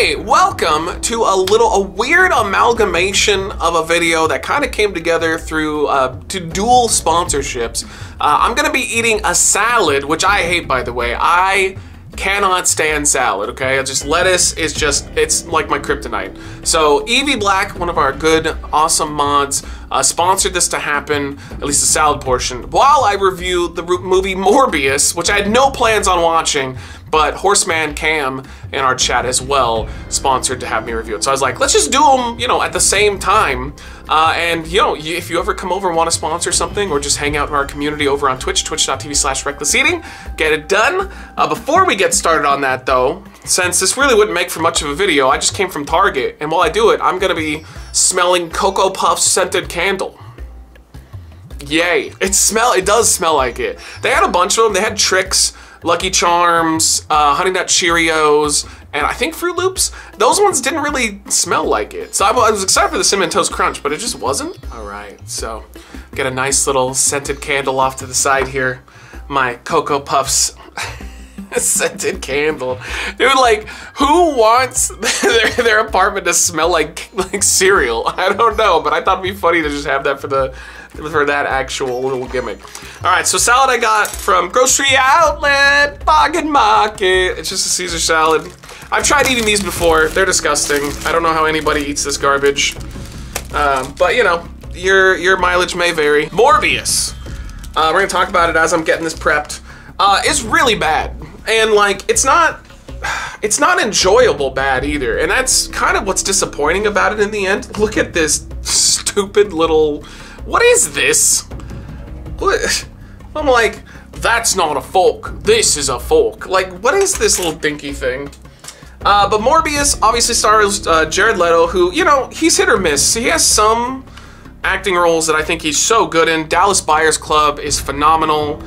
Hey, welcome to a weird amalgamation of a video that kind of came together through dual sponsorships. I'm gonna be eating a salad, which I hate, by the way. I cannot stand salad, okay? Just lettuce is just, it's like my kryptonite. So Evie Black, one of our good, awesome mods, sponsored this to happen, at least the salad portion, while I reviewed the movie Morbius, which I had no plans on watching, but Horseman Cam in our chat as well sponsored to have me review it. So I was like, let's just do them, you know, at the same time. And you know, if you ever come over and want to sponsor something or just hang out in our community over on Twitch, twitch.tv/recklesseating, get it done. Before we get started on that though, since this really wouldn't make for much of a video, I just came from Target, and while I do it, I'm gonna be smelling Cocoa Puffs scented candle. Yay. It does smell like it. They had a bunch of them. They had Tricks, Lucky Charms, Honey Nut Cheerios, and I think Fruit Loops. Those ones didn't really smell like it. So I was excited for the Cinnamon Toast Crunch, but it just wasn't. All right, so get a nice little scented candle off to the side here. My Cocoa Puffs scented candle. Dude, like, who wants their apartment to smell like cereal? I don't know, but I thought it'd be funny to just have that for that actual little gimmick. All right, so salad I got from Grocery Outlet, Bargain Market. It's just a Caesar salad. I've tried eating these before. They're disgusting. I don't know how anybody eats this garbage. But you know, your mileage may vary. Morbius. We're gonna talk about it as I'm getting this prepped. It's really bad. And like, it's not enjoyable bad either. And that's kind of what's disappointing about it in the end. Look at this stupid little, what is this? What? I'm like, that's not a fork. This is a fork. Like, what is this little dinky thing? But Morbius obviously stars Jared Leto, who, you know, he's hit or miss. He has some acting roles that I think he's so good in. Dallas Buyers Club is phenomenal.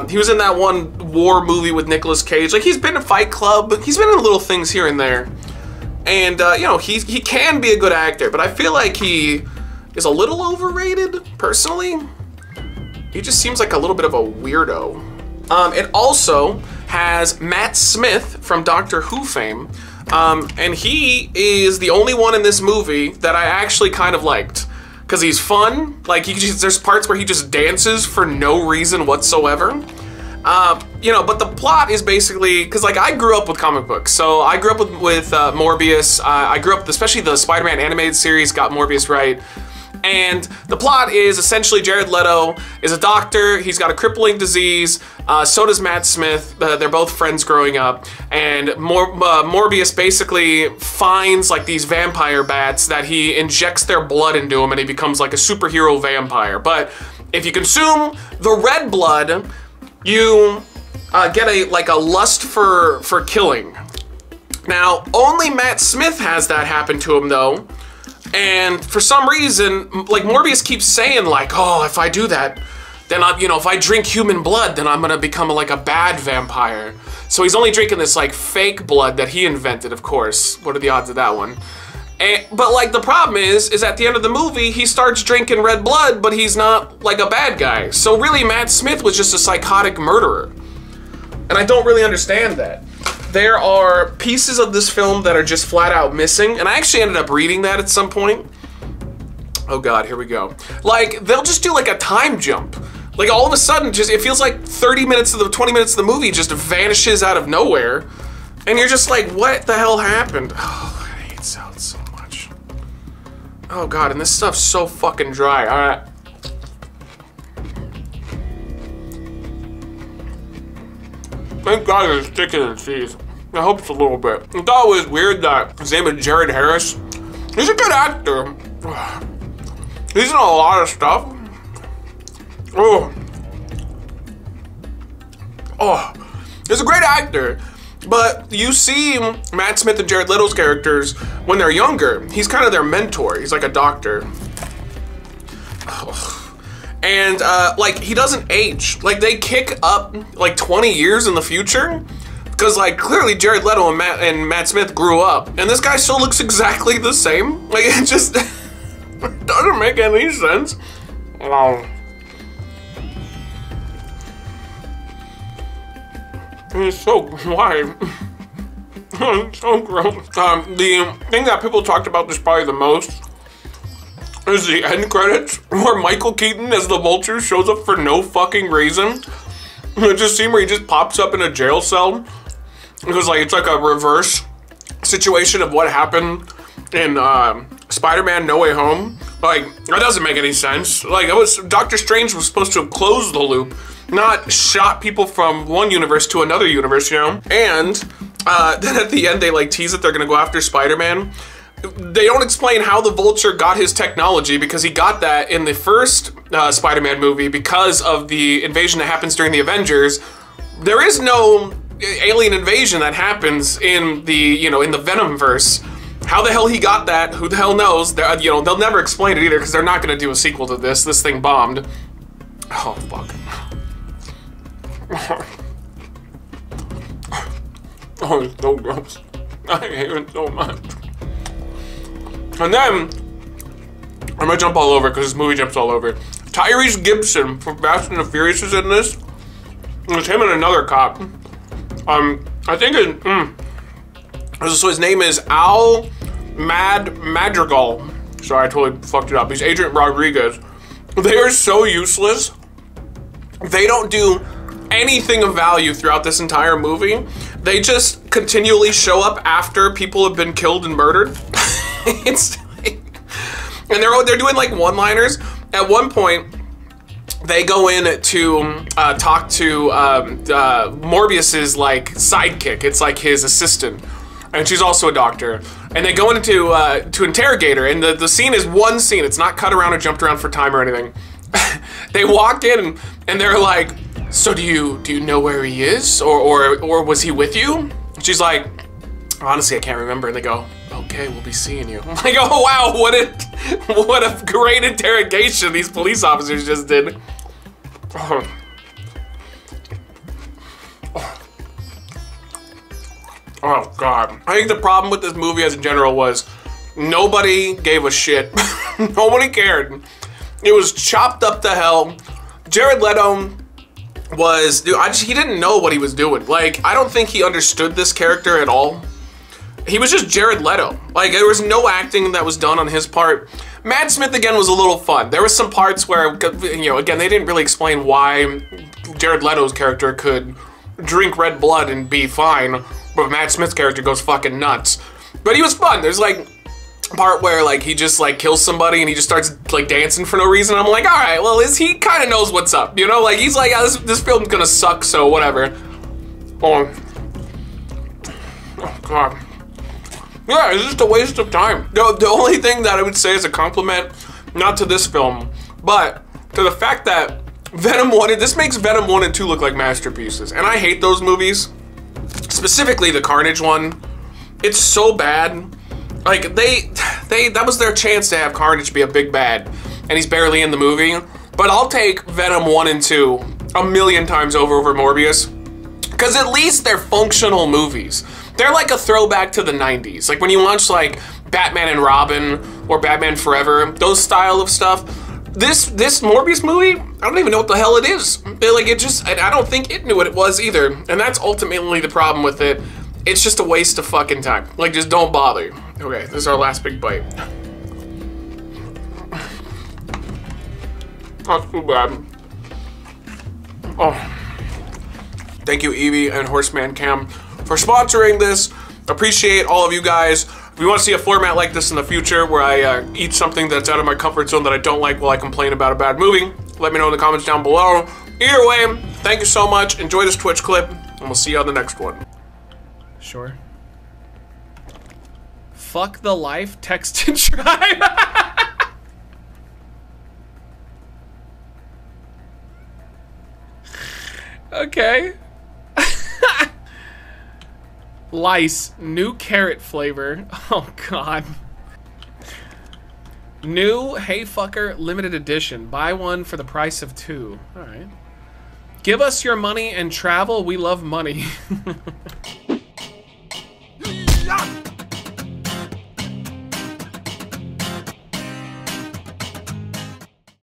He was in that one war movie with Nicolas Cage. Like, he's been in Fight Club. He's been in little things here and there. And, you know, he can be a good actor, but I feel like he is a little overrated, personally. He just seems like a little bit of a weirdo. It also has Matt Smith from Doctor Who fame, and he is the only one in this movie that I actually kind of liked. Because he's fun, like there's parts where he just dances for no reason whatsoever. You know, but the plot is basically, because like I grew up with comic books, so I grew up with Morbius. I grew up, especially the Spider-Man animated series got Morbius right. And the plot is essentially Jared Leto is a doctor, he's got a crippling disease, so does Matt Smith, they're both friends growing up, and Morbius basically finds like these vampire bats that he injects their blood into him and he becomes like a superhero vampire. But if you consume the red blood, you get a lust for killing. Now, only Matt Smith has that happen to him though. And for some reason, like Morbius keeps saying like, oh, if I do that, then you know, if I drink human blood, then I'm gonna become like a bad vampire. So he's only drinking this like fake blood that he invented, of course. What are the odds of that one? But like the problem is at the end of the movie, he starts drinking red blood, but he's not like a bad guy. So really, Matt Smith was just a psychotic murderer. And I don't really understand that. There are pieces of this film that are just flat out missing, and I actually ended up reading that at some point. Oh god, here we go. Like, they'll just do like a time jump. Like all of a sudden, just it feels like 20 minutes of the movie just vanishes out of nowhere. And you're just like, what the hell happened? Oh, I hate salad so much. Oh god, and this stuff's so fucking dry. Alright. Thank god it's thicker than cheese. It helps a little bit. I thought it was weird that his name is Jared Harris. He's a good actor. He's in a lot of stuff. Oh, he's a great actor. But you see Matt Smith and Jared Leto's characters when they're younger. He's kind of their mentor. He's like a doctor. And like he doesn't age. Like they kick up like 20 years in the future. Because like clearly Jared Leto and Matt Smith grew up. And this guy still looks exactly the same. Like it just doesn't make any sense. He's so wide. So gross. The thing that people talked about this probably the most is the end credits, where Michael Keaton as the Vulture shows up for no fucking reason. It's a scene where he just pops up in a jail cell. Because like it's like a reverse situation of what happened in Spider-Man No Way Home. Like, that doesn't make any sense. Like, it was Doctor Strange was supposed to have closed the loop, not shot people from one universe to another universe, you know? And then at the end, they like tease that they're gonna go after Spider-Man. They don't explain how the Vulture got his technology, because he got that in the first Spider-Man movie because of the invasion that happens during the Avengers. There is no alien invasion that happens in the, you know, in the Venomverse. How the hell he got that, who the hell knows? You know, they'll never explain it either, because they're not gonna do a sequel to this. This thing bombed. Oh, fuck. Oh, it's so gross. I hate it so much. And then, I'm gonna jump all over, because this movie jumps all over. Tyrese Gibson from Fast and the Furious is in this. It's him and another cop. I think so his name is Al Madrigal. Sorry, I totally fucked it up. He's Agent Rodriguez. They are so useless. They don't do anything of value throughout this entire movie. They just continually show up after people have been killed and murdered. It's like, and they're doing like one-liners. At one point, they go in to talk to Morbius's like sidekick. It's like his assistant, and she's also a doctor. And they go into to interrogate her. And the scene is one scene. It's not cut around or jumped around for time or anything. They walk in and they're like, "So do you know where he is, or was he with you?" She's like, "Honestly, I can't remember." And they go, "Okay, we'll be seeing you." I'm like, oh wow, what a great interrogation these police officers just did. Oh God. I think the problem with this movie as in general was nobody gave a shit. Nobody cared. It was chopped up to hell. Jared Leto was, dude, he didn't know what he was doing. Like, I don't think he understood this character at all. He was just Jared Leto. Like, there was no acting that was done on his part. Matt Smith, again, was a little fun. There was some parts where, you know, again, they didn't really explain why Jared Leto's character could drink red blood and be fine, but Matt Smith's character goes fucking nuts. But he was fun. There's, like, a part where, like, he just, like, kills somebody and he just starts, like, dancing for no reason. I'm like, all right, well, he kind of knows what's up, you know? Like, he's like, oh, this film's gonna suck, so whatever. Oh God. Yeah, it's just a waste of time. The only thing that I would say is a compliment, not to this film, but to the fact that Venom 1, this makes Venom 1 and 2 look like masterpieces. And I hate those movies, specifically the Carnage one. It's so bad. Like, that was their chance to have Carnage be a big bad, and he's barely in the movie. But I'll take Venom 1 and 2 a million times over Morbius, because at least they're functional movies. They're like a throwback to the 90s. Like when you watch like Batman and Robin or Batman Forever, those style of stuff. This Morbius movie, I don't even know what the hell it is. Like it just, I don't think it knew what it was either. And that's ultimately the problem with it. It's just a waste of fucking time. Like just don't bother. Okay, this is our last big bite. Not too bad. Oh. Thank you, Evie and Horseman Cam, for sponsoring this. Appreciate all of you guys. If you want to see a format like this in the future where I eat something that's out of my comfort zone that I don't like while I complain about a bad movie, let me know in the comments down below. Either way, thank you so much. Enjoy this Twitch clip, and we'll see you on the next one. Sure. Fuck the life, text and tribe. Okay. Lice, new carrot flavor. Oh God. New Hey Fucker limited edition. Buy one for the price of two. All right. Give us your money and travel. We love money.